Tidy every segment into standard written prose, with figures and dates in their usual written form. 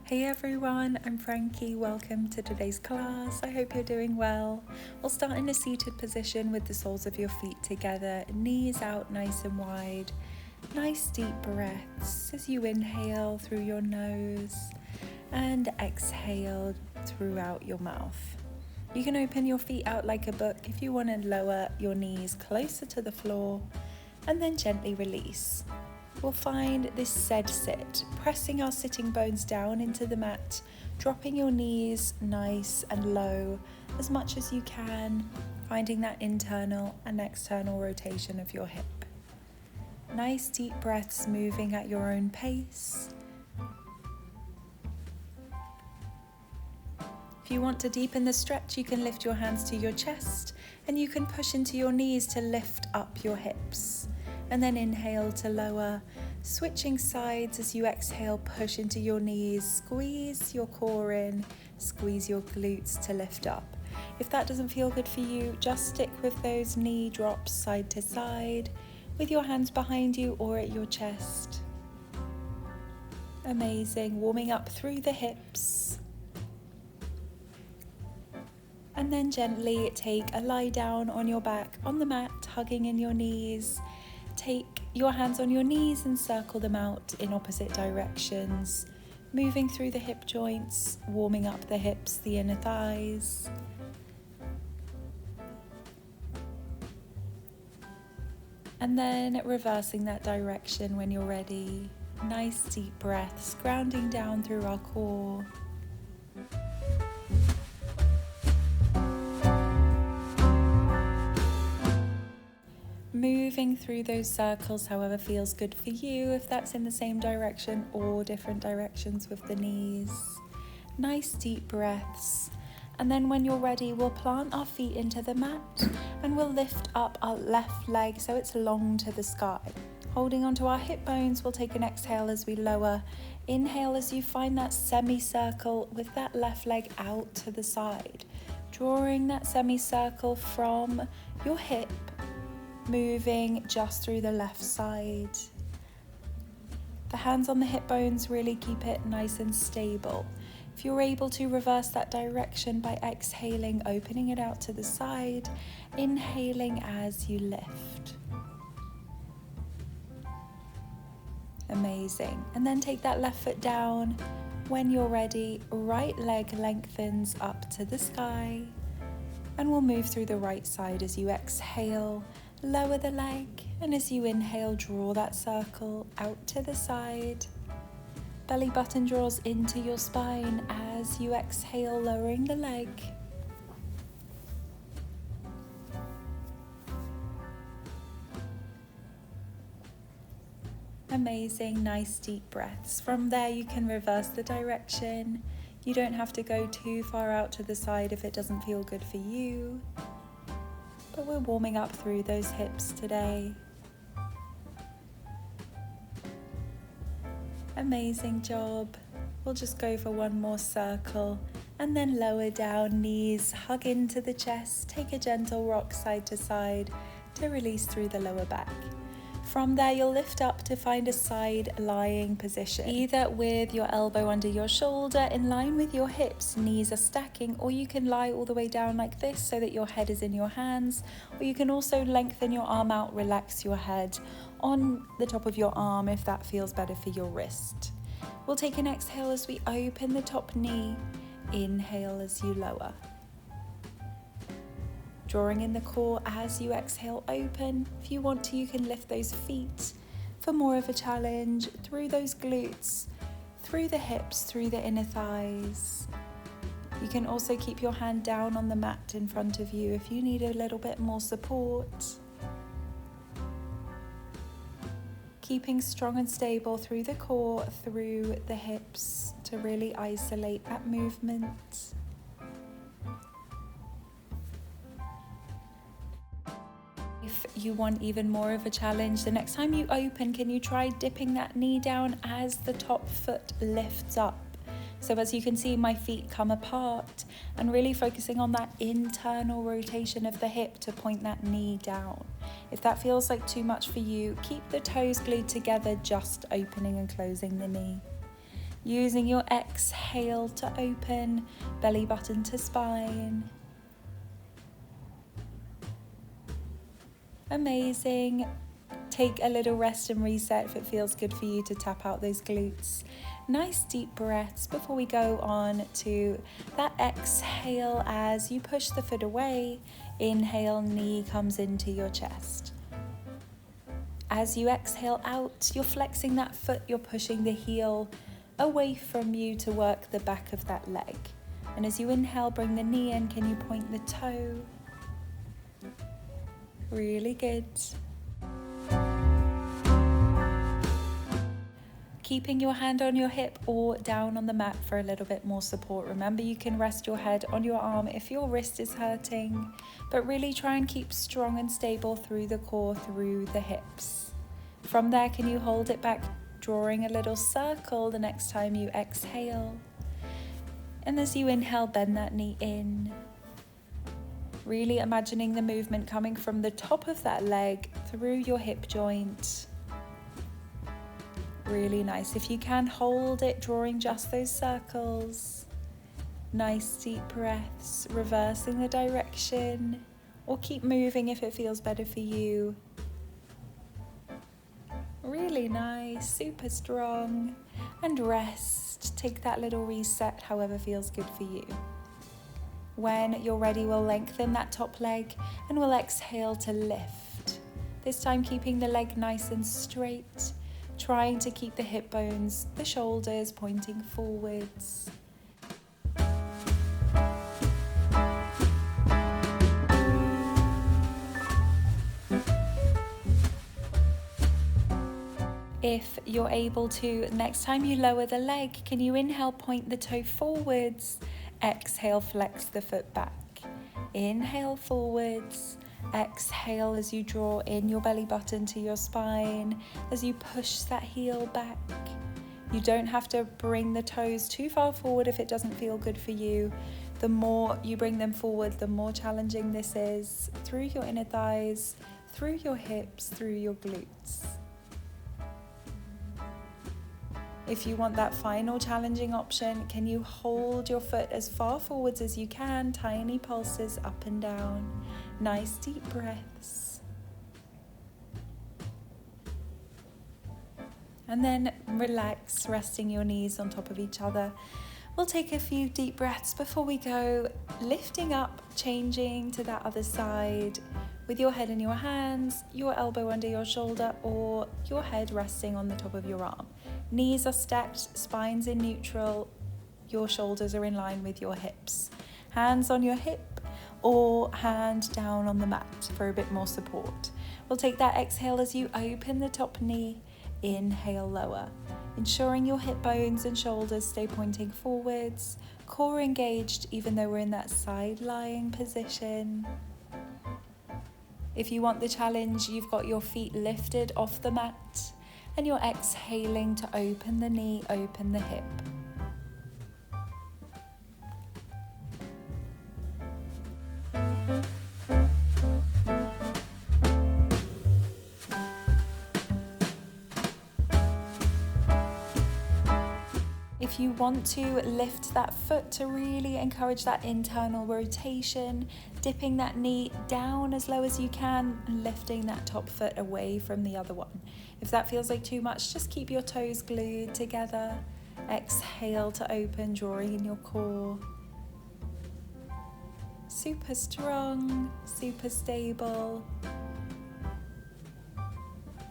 Hey everyone, I'm Frankie. Welcome to today's class. I hope you're doing well. We'll start in a seated position with the soles of your feet together, knees out nice and wide. Nice deep breaths as you inhale through your nose and exhale throughout your mouth. You can open your feet out like a book if you want to lower your knees closer to the floor and then gently release. We'll find this Z sit, pressing our sitting bones down into the mat, dropping your knees nice and low as much as you can, finding that internal and external rotation of your hip. Nice deep breaths moving at your own pace. If you want to deepen the stretch, you can lift your hands to your chest and you can push into your knees to lift up your hips. And then inhale to lower, switching sides as you exhale, push into your knees, squeeze your core in, squeeze your glutes to lift up. If that doesn't feel good for you, just stick with those knee drops side to side, with your hands behind you or at your chest. Amazing, warming up through the hips. And then gently take a lie down on your back on the mat, hugging in your knees. Take your hands on your knees and circle them out in opposite directions, moving through the hip joints, warming up the hips, the inner thighs. And then reversing that direction when you're ready. Nice deep breaths, grounding down through our core. Moving through those circles however feels good for you, if that's in the same direction or different directions with the knees. Nice deep breaths. And then when you're ready, we'll plant our feet into the mat and we'll lift up our left leg so it's long to the sky. Holding onto our hip bones, we'll take an exhale as we lower. Inhale as you find that semicircle with that left leg out to the side. Drawing that semicircle from your hip, moving just through the left side. The hands on the hip bones really keep it nice and stable. If you're able to reverse that direction by exhaling, opening it out to the side, inhaling as you lift. Amazing. And then take that left foot down. When you're ready, right leg lengthens up to the sky. And we'll move through the right side as you exhale. Lower the leg, and as you inhale, draw that circle out to the side. Belly button draws into your spine as you exhale, lowering the leg. Amazing, nice deep breaths. From there you can reverse the direction. You don't have to go too far out to the side if it doesn't feel good for you. But we're warming up through those hips today. Amazing job. We'll just go for one more circle and then lower down, knees hug into the chest. Take a gentle rock side to side to release through the lower back. From there, you'll lift up to find a side lying position, either with your elbow under your shoulder in line with your hips, knees are stacking, or you can lie all the way down like this so that your head is in your hands, or you can also lengthen your arm out, relax your head on the top of your arm if that feels better for your wrist. We'll take an exhale as we open the top knee, inhale as you lower. Drawing in the core as you exhale, open. If you want to, you can lift those feet for more of a challenge through those glutes, through the hips, through the inner thighs. You can also keep your hand down on the mat in front of you if you need a little bit more support. Keeping strong and stable through the core, through the hips to really isolate that movement. If you want even more of a challenge, the next time you open, can you try dipping that knee down as the top foot lifts up? So as you can see, my feet come apart and really focusing on that internal rotation of the hip to point that knee down. If that feels like too much for you, keep the toes glued together, just opening and closing the knee. Using your exhale to open, belly button to spine. Amazing. Take a little rest and reset if it feels good for you to tap out those glutes. Nice deep breaths before we go on to that exhale as you push the foot away. Inhale, knee comes into your chest. As you exhale out, you're flexing that foot, you're pushing the heel away from you to work the back of that leg. And as you inhale, bring the knee in. Can you point the toe? Really good. Keeping your hand on your hip or down on the mat for a little bit more support. Remember, you can rest your head on your arm if your wrist is hurting, but really try and keep strong and stable through the core, through the hips. From there, can you hold it back, drawing a little circle the next time you exhale? And as you inhale, bend that knee in. Really imagining the movement coming from the top of that leg through your hip joint. Really nice. If you can, hold it, drawing just those circles. Nice deep breaths, reversing the direction, or keep moving if it feels better for you. Really nice, super strong. And rest. Take that little reset, however feels good for you. When you're ready, we'll lengthen that top leg and we'll exhale to lift. This time keeping the leg nice and straight, trying to keep the hip bones, the shoulders pointing forwards. If you're able to, next time you lower the leg, can you inhale, point the toe forwards, exhale, flex the foot back. Inhale forwards, exhale as you draw in your belly button to your spine, as you push that heel back. You don't have to bring the toes too far forward if it doesn't feel good for you. The more you bring them forward, the more challenging this is, through your inner thighs, through your hips, through your glutes. If you want that final challenging option, can you hold your foot as far forwards as you can, tiny pulses up and down, nice deep breaths. And then relax, resting your knees on top of each other. We'll take a few deep breaths before we go, lifting up, changing to that other side, with your head in your hands, your elbow under your shoulder, or your head resting on the top of your arm. Knees are stacked, spine's in neutral, your shoulders are in line with your hips. Hands on your hip or hand down on the mat for a bit more support. We'll take that exhale as you open the top knee, inhale lower, ensuring your hip bones and shoulders stay pointing forwards, core engaged even though we're in that side lying position. If you want the challenge, you've got your feet lifted off the mat and you're exhaling to open the knee, open the hip. If you want to lift that foot to really encourage that internal rotation, dipping that knee down as low as you can and lifting that top foot away from the other one. If that feels like too much, just keep your toes glued together. Exhale to open, drawing in your core. Super strong, super stable.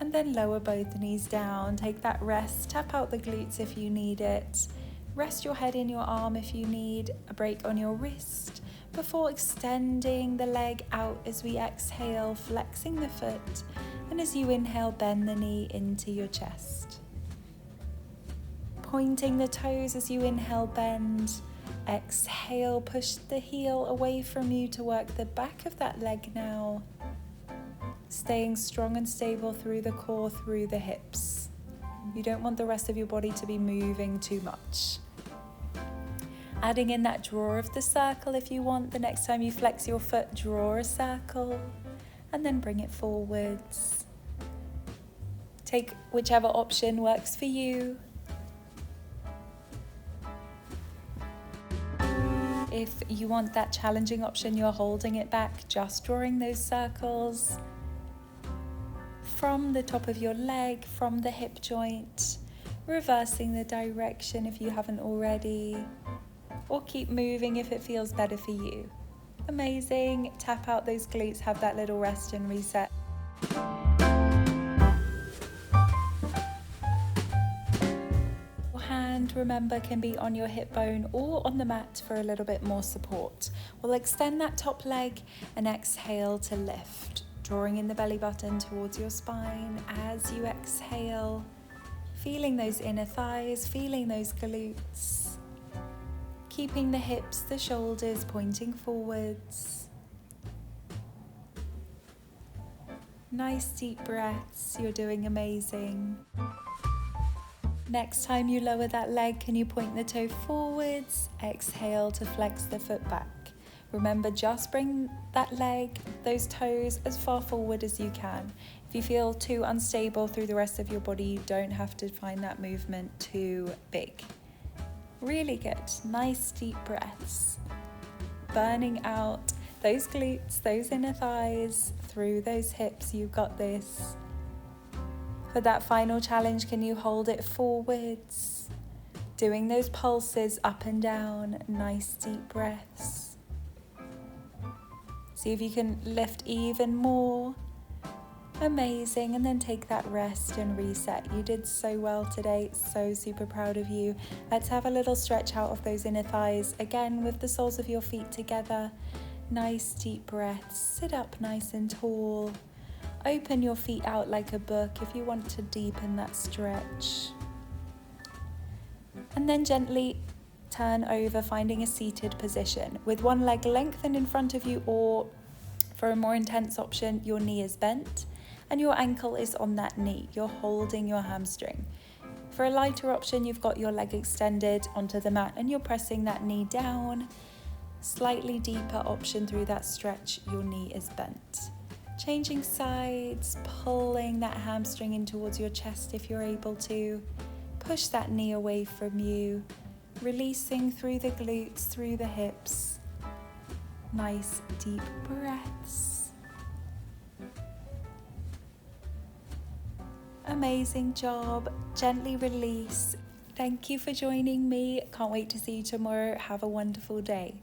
And then lower both knees down, take that rest, tap out the glutes if you need it. Rest your head in your arm if you need a break on your wrist before extending the leg out as we exhale, flexing the foot. And as you inhale, bend the knee into your chest. Pointing the toes as you inhale, bend. Exhale, push the heel away from you to work the back of that leg now. Staying strong and stable through the core, through the hips. You don't want the rest of your body to be moving too much. Adding in that draw of the circle if you want. The next time you flex your foot, draw a circle and then bring it forwards. Take whichever option works for you. If you want that challenging option, you're holding it back, just drawing those circles from the top of your leg, from the hip joint, reversing the direction if you haven't already, or keep moving if it feels better for you. Amazing. Tap out those glutes, have that little rest and reset. Your hand, remember, can be on your hip bone or on the mat for a little bit more support. We'll extend that top leg and exhale to lift, drawing in the belly button towards your spine as you exhale, feeling those inner thighs, feeling those glutes. Keeping the hips, the shoulders pointing forwards. Nice deep breaths, you're doing amazing. Next time you lower that leg, can you point the toe forwards? Exhale to flex the foot back. Remember, just bring that leg, those toes as far forward as you can. If you feel too unstable through the rest of your body, you don't have to find that movement too big. Really good. Nice deep breaths. Burning out those glutes, those inner thighs, through those hips. You got this. For that final challenge, can you hold it forwards? Doing those pulses up and down. Nice deep breaths. See if you can lift even more. Amazing. And then take that rest and reset. You did so well today. So super proud of you. Let's have a little stretch out of those inner thighs. Again, with the soles of your feet together. Nice deep breaths. Sit up nice and tall. Open your feet out like a book if you want to deepen that stretch. And then gently turn over, finding a seated position with one leg lengthened in front of you, or for a more intense option, your knee is bent and your ankle is on that knee. You're holding your hamstring. For a lighter option, you've got your leg extended onto the mat and you're pressing that knee down. Slightly deeper option through that stretch, your knee is bent. Changing sides, pulling that hamstring in towards your chest if you're able to. Push that knee away from you, releasing through the glutes, through the hips. Nice deep breaths. Amazing job. Gently release. Thank you for joining me. Can't wait to see you tomorrow. Have a wonderful day.